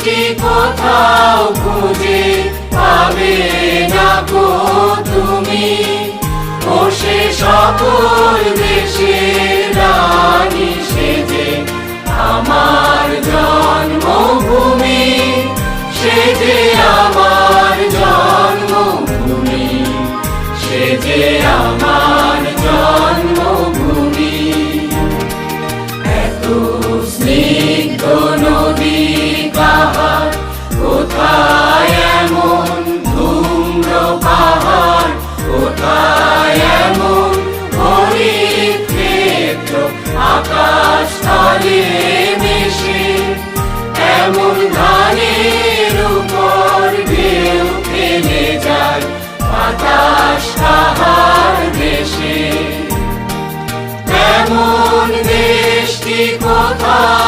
সৃষ্টি কোথাও খুঁজে পাবে না গো তুমি, বসে সকল দেশের রানী সেজে আমার জন্মভূমি, সেজে আমার জন্মভূমি, সেজে আমার জন্মভূমি। এত স্নিগ্ধ নদী কাহার, কোথায় এমন ধূম্র পাহাড়, কোথায় এমন হরিৎ ক্ষেত্র আকাশ তলে